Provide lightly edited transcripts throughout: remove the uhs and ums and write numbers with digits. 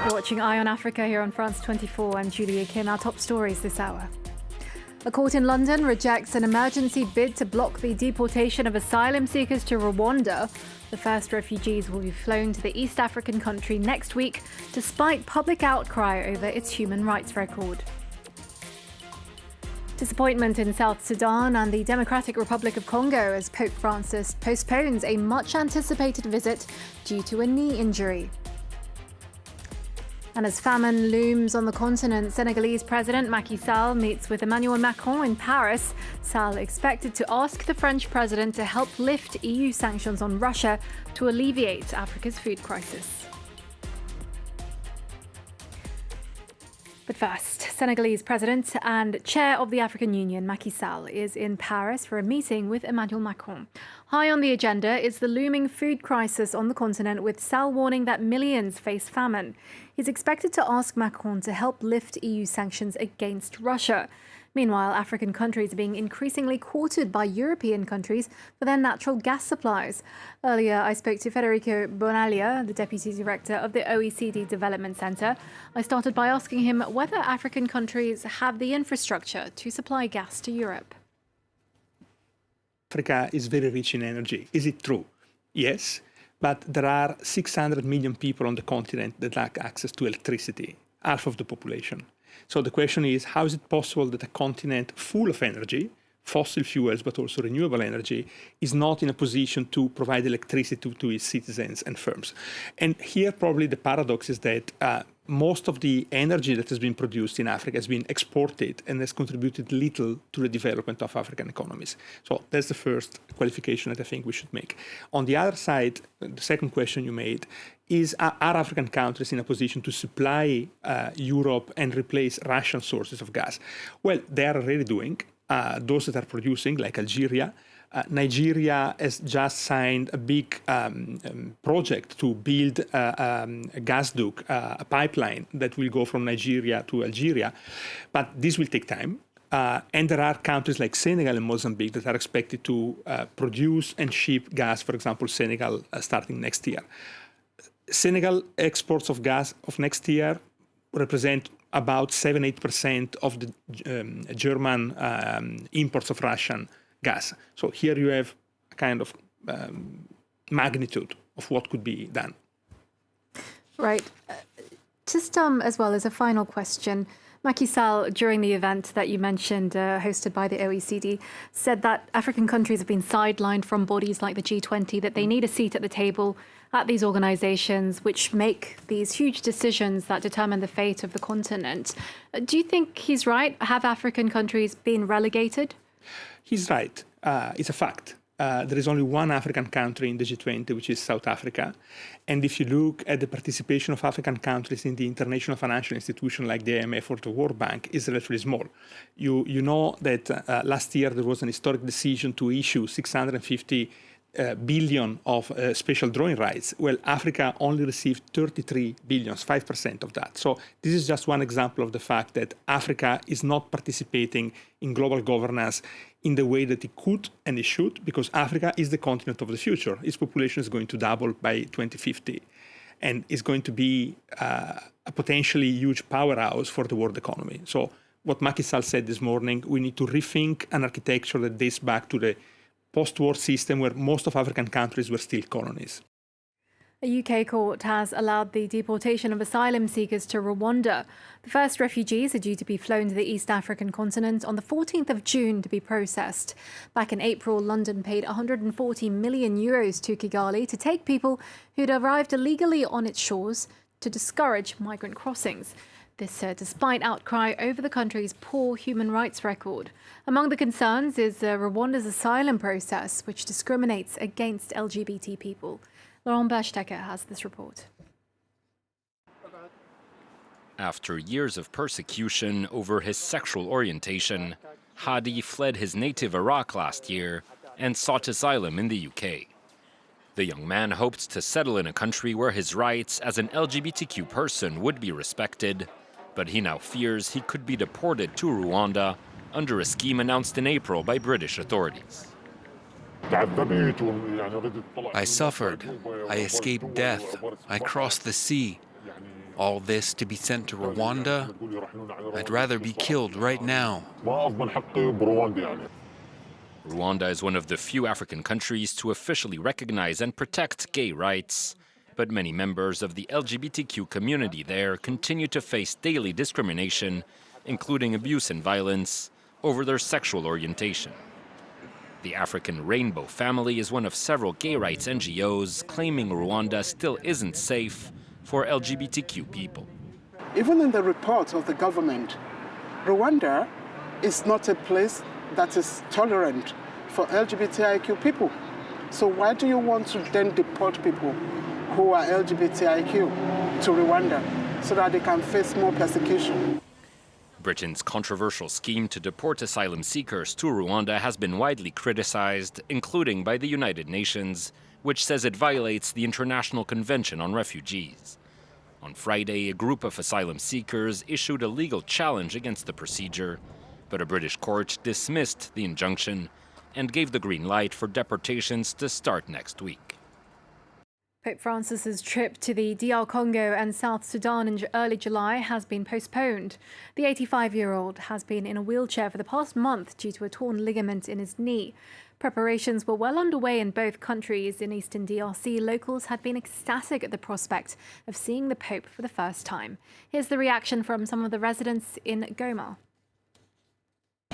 You're watching Eye on Africa here on France 24. I'm Julia Kim. Our top stories this hour. A court in London rejects an emergency bid to block the deportation of asylum seekers to Rwanda. The first refugees will be flown to the East African country next week, despite public outcry over its human rights record. Disappointment in South Sudan and the Democratic Republic of Congo as Pope Francis postpones a much-anticipated visit due to a knee injury. And as famine looms on the continent, Senegalese President Macky Sall meets with Emmanuel Macron in Paris. Sall expected to ask the French president to help lift EU sanctions on Russia to alleviate Africa's food crisis. But first, Senegalese President and Chair of the African Union, Macky Sall, is in Paris for a meeting with Emmanuel Macron. High on the agenda is the looming food crisis on the continent, with Sall warning that millions face famine. He's expected to ask Macron to help lift EU sanctions against Russia. Meanwhile, African countries are being increasingly courted by European countries for their natural gas supplies. Earlier, I spoke to Federico Bonaglia, the Deputy Director of the OECD Development Centre. I started by asking him whether African countries have the infrastructure to supply gas to Europe. Africa is very rich in energy. Is it true? Yes, but there are 600 million people on the continent that lack access to electricity, half of the population. So the question is, how is it possible that a continent full of energy, fossil fuels, but also renewable energy, is not in a position to provide electricity to its citizens and firms? And here probably the paradox is that most of the energy that has been produced in Africa has been exported and has contributed little to the development of African economies. So that's the first qualification that I think we should make. On the other side, the second question you made is, are African countries in a position to supply Europe and replace Russian sources of gas? Well, they are already doing. Those that are producing, like Algeria. Nigeria has just signed a big project to build a gasoduct, a pipeline that will go from Nigeria to Algeria. But this will take time. And there are countries like Senegal and Mozambique that are expected to produce and ship gas, for example, Senegal starting next year. Senegal exports of gas of next year represent about 7-8% of the German imports of Russian gas. So here you have a kind of magnitude of what could be done. Right. Just as well as a final question, Macky Sall, during the event that you mentioned, hosted by the OECD, said that African countries have been sidelined from bodies like the G20, that they need a seat at the table at these organizations which make these huge decisions that determine the fate of the continent. Do you think he's right? Have African countries been relegated? He's right. It's a fact. There is only one African country in the G20, which is South Africa. And if you look at the participation of African countries in the international financial institution like the IMF or the World Bank, is relatively small. You know that last year there was an historic decision to issue 650 billion of special drawing rights. Well, Africa only received 33 billions, 5% of that. So this is just one example of the fact that Africa is not participating in global governance in the way that it could and it should, because Africa is the continent of the future. Its population is going to double by 2050 and is going to be a potentially huge powerhouse for the world economy. So what Macky Sall said this morning, we need to rethink an architecture that dates back to the post-war system where most of African countries were still colonies. A UK court has allowed the deportation of asylum seekers to Rwanda. The first refugees are due to be flown to the East African continent on the 14th of June to be processed. Back in April, London paid €140 million to Kigali to take people who'd arrived illegally on its shores to discourage migrant crossings. This despite outcry over the country's poor human rights record. Among the concerns is Rwanda's asylum process, which discriminates against LGBT people. Laurent Berstecker has this report. After years of persecution over his sexual orientation, Hadi fled his native Iraq last year and sought asylum in the UK. The young man hoped to settle in a country where his rights as an LGBTQ person would be respected, but he now fears he could be deported to Rwanda under a scheme announced in April by British authorities. I suffered. I escaped death. I crossed the sea. All this to be sent to Rwanda? I'd rather be killed right now. Rwanda is one of the few African countries to officially recognize and protect gay rights. But many members of the LGBTQ community there continue to face daily discrimination, including abuse and violence, over their sexual orientation. The African Rainbow Family is one of several gay rights NGOs claiming Rwanda still isn't safe for LGBTQ people. Even in the report of the government, Rwanda is not a place that is tolerant for LGBTIQ people. So why do you want to then deport people who are LGBTIQ to Rwanda so that they can face more persecution? Britain's controversial scheme to deport asylum seekers to Rwanda has been widely criticized, including by the United Nations, which says it violates the International Convention on Refugees. On Friday, a group of asylum seekers issued a legal challenge against the procedure, but a British court dismissed the injunction and gave the green light for deportations to start next week. Pope Francis's trip to the DR Congo and South Sudan in early July has been postponed. The 85-year-old has been in a wheelchair for the past month due to a torn ligament in his knee. Preparations were well underway in both countries. In eastern DRC, locals had been ecstatic at the prospect of seeing the Pope for the first time. Here's the reaction from some of the residents in Goma.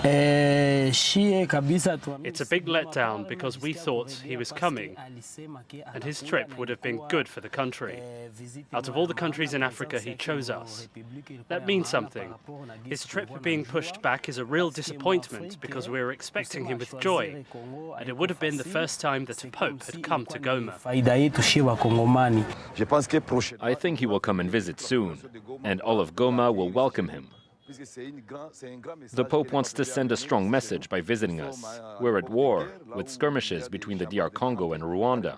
It's a big letdown because we thought he was coming and his trip would have been good for the country. Out of all the countries in Africa, he chose us. That means something. His trip being pushed back is a real disappointment because we were expecting him with joy, and it would have been the first time that a pope had come to Goma. I think he will come and visit soon, and all of Goma will welcome him. The Pope wants to send a strong message by visiting us. We're at war, with skirmishes between the DR Congo and Rwanda.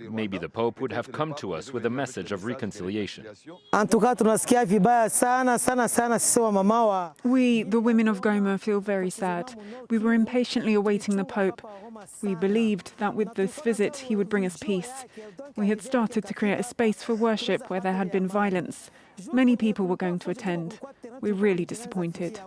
Maybe the Pope would have come to us with a message of reconciliation. We, the women of Goma, feel very sad. We were impatiently awaiting the Pope. We believed that with this visit he would bring us peace. We had started to create a space for worship where there had been violence. Many people were going to attend. We're really disappointed.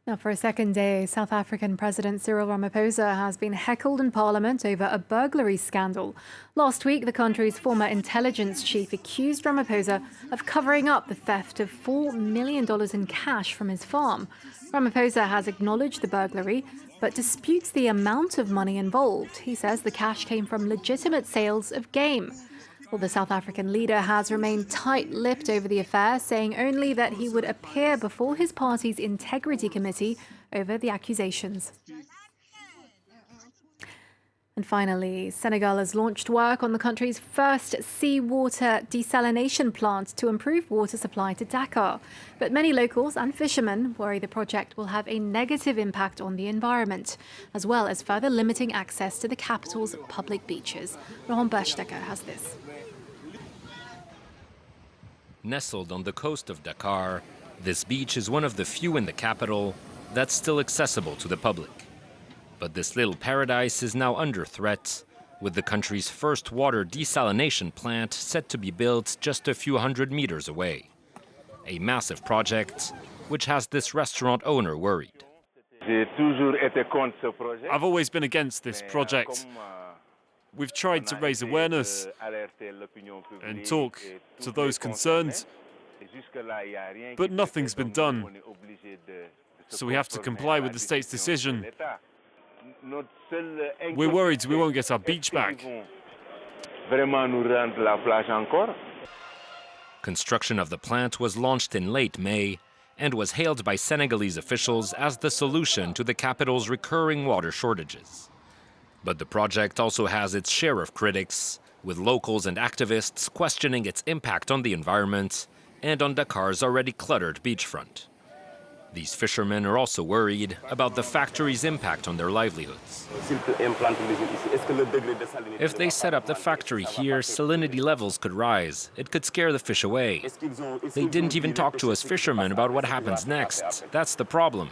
Now, for a second day, South African President Cyril Ramaphosa has been heckled in Parliament over a burglary scandal. Last week, the country's former intelligence chief accused Ramaphosa of covering up the theft of $4 million in cash from his farm. Ramaphosa has acknowledged the burglary, but disputes the amount of money involved. He says the cash came from legitimate sales of game. Well, the South African leader has remained tight-lipped over the affair, saying only that he would appear before his party's integrity committee over the accusations. And finally, Senegal has launched work on the country's first seawater desalination plant to improve water supply to Dakar. But many locals and fishermen worry the project will have a negative impact on the environment, as well as further limiting access to the capital's public beaches. Laurent Berstecker has this. Nestled on the coast of Dakar, this beach is one of the few in the capital that's still accessible to the public. But this little paradise is now under threat, with the country's first water desalination plant set to be built just a few hundred meters away. A massive project which has this restaurant owner worried. I've always been against this project. We've tried to raise awareness and talk to those concerned, but nothing's been done. So we have to comply with the state's decision. We're worried we won't get our beach back. Construction of the plant was launched in late May and was hailed by Senegalese officials as the solution to the capital's recurring water shortages. But the project also has its share of critics, with locals and activists questioning its impact on the environment and on Dakar's already cluttered beachfront. These fishermen are also worried about the factory's impact on their livelihoods. If they set up the factory here, salinity levels could rise. It could scare the fish away. They didn't even talk to us fishermen about what happens next. That's the problem.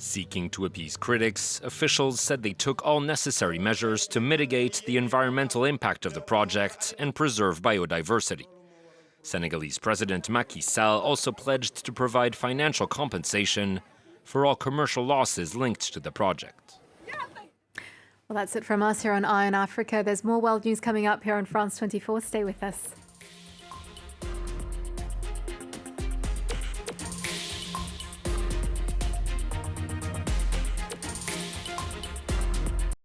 Seeking to appease critics, officials said they took all necessary measures to mitigate the environmental impact of the project and preserve biodiversity. Senegalese President Macky Sall also pledged to provide financial compensation for all commercial losses linked to the project. Well, that's it from us here on Eye on Africa. There's more world news coming up here on France 24. Stay with us.